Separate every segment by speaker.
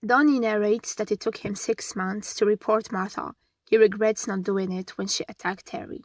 Speaker 1: Donnie narrates that it took him 6 months to report Martha. He regrets not doing it when she attacked Terry.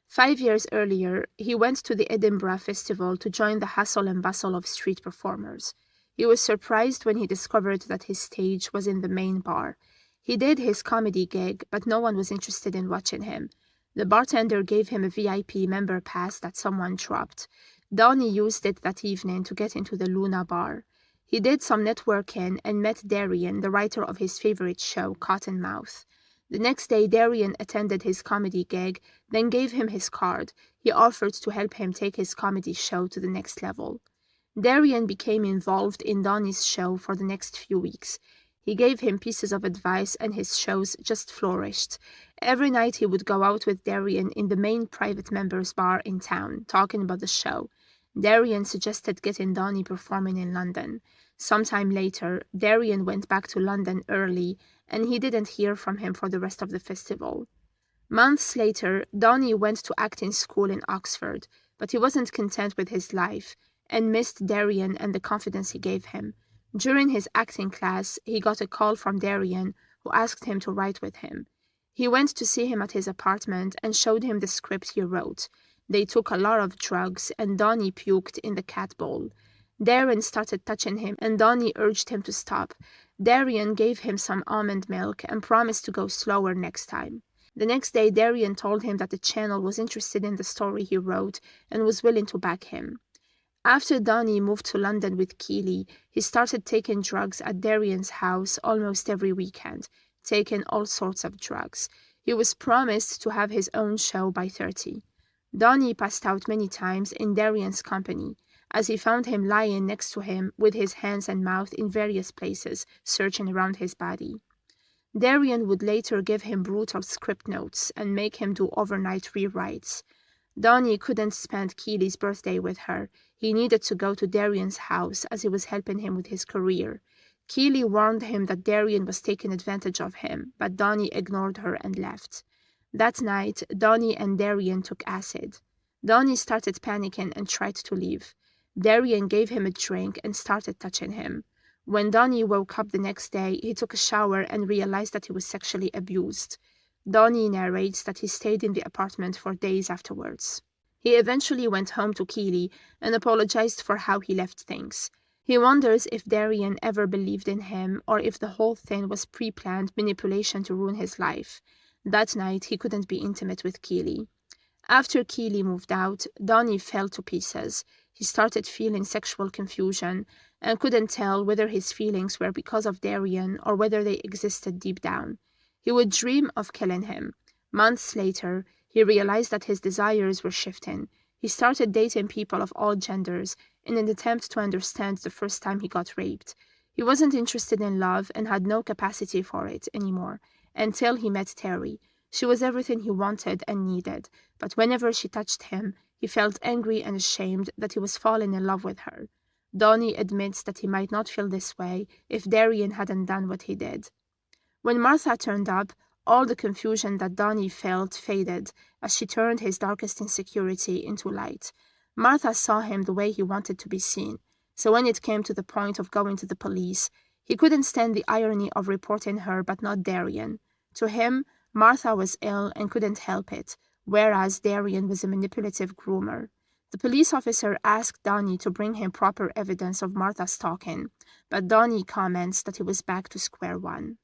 Speaker 1: 5 years earlier, he went to the Edinburgh Festival to join the hustle and bustle of street performers. He was surprised when he discovered that his stage was in the main bar. He did his comedy gig, but no one was interested in watching him. The bartender gave him a VIP member pass that someone dropped. Donnie used it that evening to get into the Luna bar. He did some networking and met Darian, the writer of his favorite show, Cottonmouth. The next day, Darian attended his comedy gig, then gave him his card. He offered to help him take his comedy show to the next level. Darian became involved in Donnie's show for the next few weeks. He gave him pieces of advice and his shows just flourished. Every night he would go out with Darian in the main private members bar in town, talking about the show. Darian suggested getting Donnie performing in London. Sometime later, Darian went back to London early, and he didn't hear from him for the rest of the festival. Months later, Donnie went to acting school in Oxford, but he wasn't content with his life and missed Darian and the confidence he gave him. During his acting class, he got a call from Darian, who asked him to write with him. He went to see him at his apartment and showed him the script he wrote. They took a lot of drugs, and Donnie puked in the cat bowl. Darren started touching him, and Donnie urged him to stop. Darian gave him some almond milk and promised to go slower next time. The next day, Darian told him that the channel was interested in the story he wrote and was willing to back him. After Donnie moved to London with Keely, he started taking drugs at Darian's house almost every weekend, taking all sorts of drugs. He was promised to have his own show by 30. Donnie passed out many times in Darian's company, as he found him lying next to him with his hands and mouth in various places, searching around his body. Darian would later give him brutal script notes and make him do overnight rewrites. Donnie couldn't spend Keely's birthday with her. He needed to go to Darian's house as he was helping him with his career. Keely warned him that Darian was taking advantage of him, but Donnie ignored her and left. That night, Donnie and Darian took acid. Donnie started panicking and tried to leave. Darian gave him a drink and started touching him. When Donnie woke up the next day, he took a shower and realized that he was sexually abused. Donnie narrates that he stayed in the apartment for days afterwards. He eventually went home to Keely and apologized for how he left things. He wonders if Darian ever believed in him or if the whole thing was pre-planned manipulation to ruin his life. That night, he couldn't be intimate with Keely. After Keely moved out, Donnie fell to pieces. He started feeling sexual confusion and couldn't tell whether his feelings were because of Darian or whether they existed deep down. He would dream of killing him. Months later, he realized that his desires were shifting. He started dating people of all genders in an attempt to understand the first time he got raped. He wasn't interested in love and had no capacity for it anymore until he met Terry. She was everything he wanted and needed, but whenever she touched him, he felt angry and ashamed that he was falling in love with her. Donnie admits that he might not feel this way if Darian hadn't done what he did. When Martha turned up, all the confusion that Donnie felt faded as she turned his darkest insecurity into light. Martha saw him the way he wanted to be seen, so when it came to the point of going to the police, he couldn't stand the irony of reporting her but not Darian. To him, Martha was ill and couldn't help it, whereas Darian was a manipulative groomer. The police officer asked Donnie to bring him proper evidence of Martha's stalking, but Donnie comments that he was back to square one.